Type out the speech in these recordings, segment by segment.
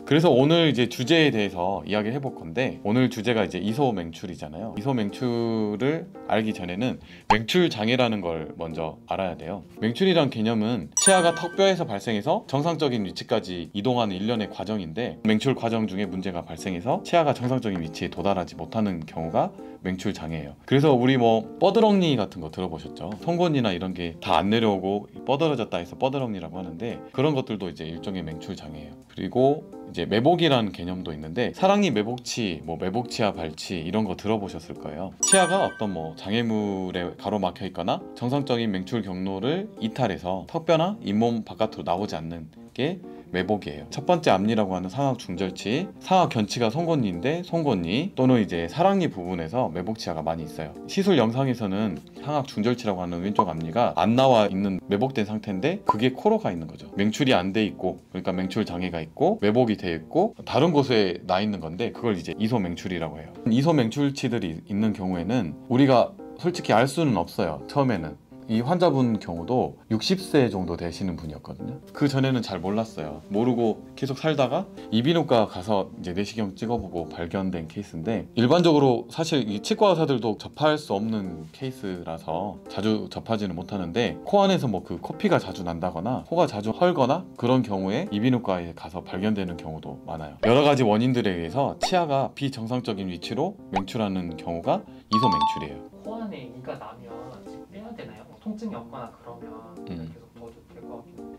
그래서 오늘 이제 주제에 대해서 이야기를 해볼 건데, 오늘 주제가 이제 이소맹출이잖아요. 이소맹출을 알기 전에는 맹출 장애라는 걸 먼저 알아야 돼요. 맹출이란 개념은 치아가 턱뼈에서 발생해서 정상적인 위치까지 이동하는 일련의 과정인데, 맹출 과정 중에 문제가 발생해서 치아가 정상적인 위치에 도달하지 못하는 경우가 맹출 장애예요. 그래서 우리 뭐 뻐드렁니 같은 거 들어보셨죠? 송곳니나 이런 게 다 안 내려오고 뻐드러졌다 해서 뻐드렁니라고 하는데, 그런 것들도 이제 일종의 맹출 장애예요. 그리고 이제 매복이라는 개념도 있는데, 사랑니 매복치, 뭐 매복치아 발치 이런 거 들어보셨을 거예요. 치아가 어떤 뭐 장애물에 가로막혀 있거나 정상적인 맹출 경로를 이탈해서 턱뼈나 잇몸 바깥으로 나오지 않는 게 매복이에요. 첫 번째 앞니라고 하는 상악 중절치, 상악 견치가 송곳니인데 송곳니 또는 이제 사랑니 부분에서 매복치아가 많이 있어요. 시술 영상에서는 상악 중절치라고 하는 왼쪽 앞니가 안 나와 있는 매복된 상태인데, 그게 코로 가 있는 거죠. 맹출이 안 돼 있고, 그러니까 맹출 장애가 있고 매복이 돼 있고 다른 곳에 나 있는 건데, 그걸 이제 이소맹출이라고 해요. 이소맹출치들이 있는 경우에는 우리가 솔직히 알 수는 없어요. 처음에는 이 환자분 경우도 60세 정도 되시는 분이었거든요. 그 전에는 잘 몰랐어요. 모르고 계속 살다가 이비인후과 가서 이제 내시경 찍어보고 발견된 케이스인데, 일반적으로 사실 이 치과 의사들도 접할 수 없는 케이스라서 자주 접하지는 못하는데, 코 안에서 뭐 그 코피가 자주 난다거나 코가 자주 헐거나 그런 경우에 이비인후과에 가서 발견되는 경우도 많아요. 여러 가지 원인들에 의해서 치아가 비정상적인 위치로 맹출하는 경우가 이소맹출이에요. 코 안에 이가 나면 빼야 되나요? 뭐 통증이 없거나 그러면 계속 둬도 될 것 같긴 한데.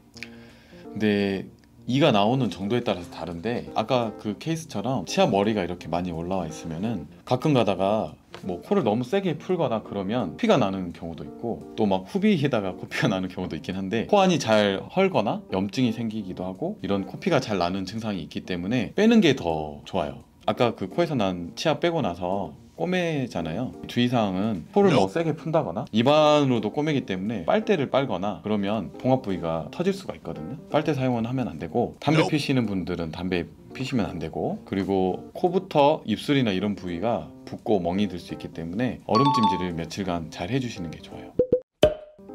근데 이가 나오는 정도에 따라서 다른데, 아까 그 케이스처럼 치아 머리가 이렇게 많이 올라와 있으면은 가끔 가다가 뭐 코를 너무 세게 풀거나 그러면 피가 나는 경우도 있고, 또 막 후비에다가 코피가 나는 경우도 있긴 한데, 코 안이 잘 헐거나 염증이 생기기도 하고 이런 코피가 잘 나는 증상이 있기 때문에 빼는 게 더 좋아요. 아까 그 코에서 난 치아 빼고 나서 꼬매잖아요. 주의사항은 코를 뭐 세게 푼다거나 입안으로도 꼬매기 때문에 빨대를 빨거나 그러면 봉합 부위가 터질 수가 있거든요. 빨대 사용은 하면 안 되고, 담배 피시는 분들은 담배 피시면 안 되고, 그리고 코부터 입술이나 이런 부위가 붓고 멍이 들 수 있기 때문에 얼음찜질을 며칠간 잘 해주시는 게 좋아요.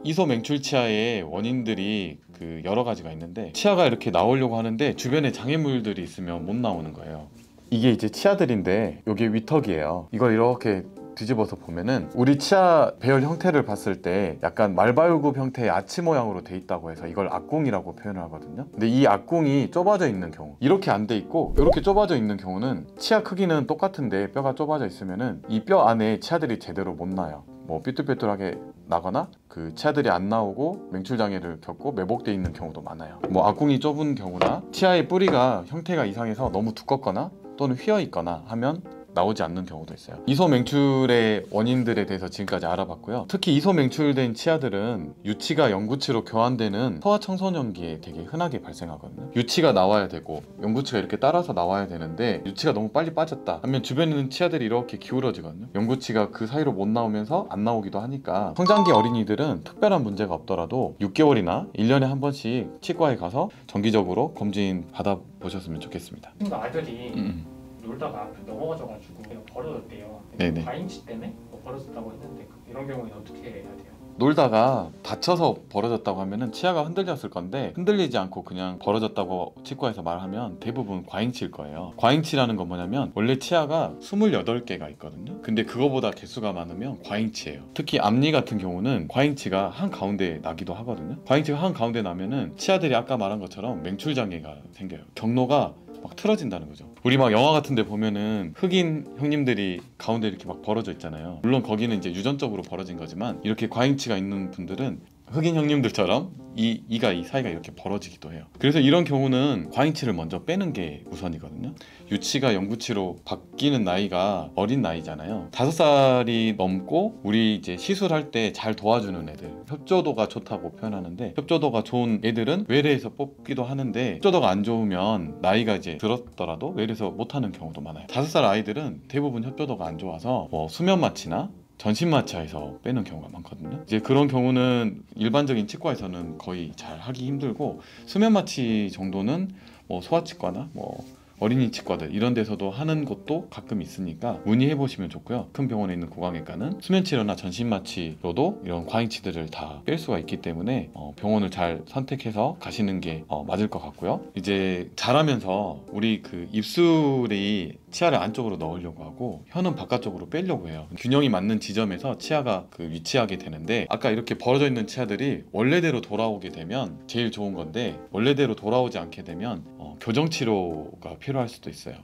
이소맹출 치아의 원인들이 그 여러 가지가 있는데, 치아가 이렇게 나오려고 하는데 주변에 장애물들이 있으면 못 나오는 거예요. 이게 이제 치아들인데, 이게 위턱이에요. 이걸 이렇게 뒤집어서 보면은 우리 치아 배열 형태를 봤을 때 약간 말발굽 형태의 아치 모양으로 돼 있다고 해서 이걸 악궁이라고 표현을 하거든요. 근데 이 악궁이 좁아져 있는 경우, 이렇게 안 돼 있고 이렇게 좁아져 있는 경우는 치아 크기는 똑같은데 뼈가 좁아져 있으면은 이 뼈 안에 치아들이 제대로 못 나요. 뭐 삐뚤빼뚤하게 나거나 그 치아들이 안 나오고 맹출 장애를 겪고 매복돼 있는 경우도 많아요. 뭐 악궁이 좁은 경우나 치아의 뿌리가 형태가 이상해서 너무 두껍거나 또는 휘어 있거나 하면 나오지 않는 경우도 있어요. 이소맹출의 원인들에 대해서 지금까지 알아봤고요. 특히 이소맹출된 치아들은 유치가 영구치로 교환되는 소아청소년기에 되게 흔하게 발생하거든요. 유치가 나와야 되고 영구치가 이렇게 따라서 나와야 되는데, 유치가 너무 빨리 빠졌다 하면 주변에 있는 치아들이 이렇게 기울어지거든요. 영구치가 그 사이로 못 나오면서 안 나오기도 하니까, 성장기 어린이들은 특별한 문제가 없더라도 6개월이나 1년에 한 번씩 치과에 가서 정기적으로 검진 받아보셨으면 좋겠습니다. 친구 아들이 놀다가 넘어져가지고 벌어졌대요. 네네. 과잉치 때문에 뭐 벌어졌다고 했는데, 이런 경우에는 어떻게 해야 돼요? 놀다가 다쳐서 벌어졌다고 하면은 치아가 흔들렸을 건데, 흔들리지 않고 그냥 벌어졌다고 치과에서 말하면 대부분 과잉치일 거예요. 과잉치라는 건 뭐냐면, 원래 치아가 28개가 있거든요. 근데 그거보다 개수가 많으면 과잉치예요. 특히 앞니 같은 경우는 과잉치가 한가운데 나기도 하거든요. 과잉치가 한가운데 나면은 치아들이 아까 말한 것처럼 맹출 장애가 생겨요. 경로가 막 틀어진다는 거죠. 우리 막 영화 같은 데 보면은 흑인 형님들이 가운데 이렇게 막 벌어져 있잖아요. 물론 거기는 이제 유전적으로 벌어진 거지만, 이렇게 과잉치가 있는 분들은 흑인 형님들처럼 이 사이가 이렇게 벌어지기도 해요. 그래서 이런 경우는 과잉치를 먼저 빼는 게 우선이거든요. 유치가 영구치로 바뀌는 나이가 어린 나이잖아요. 5살이 넘고 우리 이제 시술할 때 잘 도와주는 애들, 협조도가 좋다고 표현하는데, 협조도가 좋은 애들은 외래에서 뽑기도 하는데, 협조도가 안 좋으면 나이가 이제 들었더라도 외래에서 못하는 경우도 많아요. 5살 아이들은 대부분 협조도가 안 좋아서 뭐 수면 마취나 전신 마취해서 빼는 경우가 많거든요. 이제 그런 경우는 일반적인 치과에서는 거의 잘 하기 힘들고, 수면 마취 정도는 뭐 소아치과나 뭐 어린이 치과들 이런 데서도 하는 곳도 가끔 있으니까 문의해 보시면 좋고요. 큰 병원에 있는 구강외과는 수면 치료나 전신 마취로도 이런 과잉치들을 다 뺄 수가 있기 때문에 병원을 잘 선택해서 가시는 게 맞을 것 같고요. 이제 자라면서 우리 그 입술이 치아를 안쪽으로 넣으려고 하고 혀는 바깥쪽으로 빼려고 해요. 균형이 맞는 지점에서 치아가 그 위치하게 되는데, 아까 이렇게 벌어져 있는 치아들이 원래대로 돌아오게 되면 제일 좋은 건데, 원래대로 돌아오지 않게 되면 교정 치료가 필요할 수도 있어요.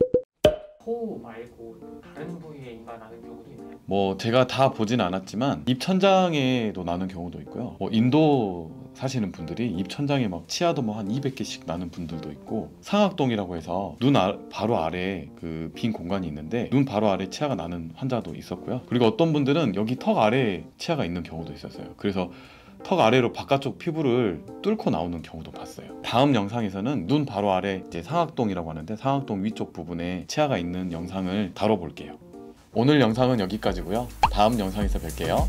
코 말고 또 다른 부위에 이가 나는 경우도 있나요? 뭐 제가 다 보진 않았지만 입 천장에도 나는 경우도 있고요. 뭐 인도 사시는 분들이 입 천장에 막 치아도 뭐 한 200개씩 나는 분들도 있고, 상악동이라고 해서 바로 아래 그 빈 공간이 있는데 눈 바로 아래 치아가 나는 환자도 있었고요. 그리고 어떤 분들은 여기 턱 아래에 치아가 있는 경우도 있었어요. 그래서 턱 아래로 바깥쪽 피부를 뚫고 나오는 경우도 봤어요. 다음 영상에서는 눈 바로 아래 이제 상악동이라고 하는데, 상악동 위쪽 부분에 치아가 있는 영상을 다뤄볼게요. 오늘 영상은 여기까지고요. 다음 영상에서 뵐게요.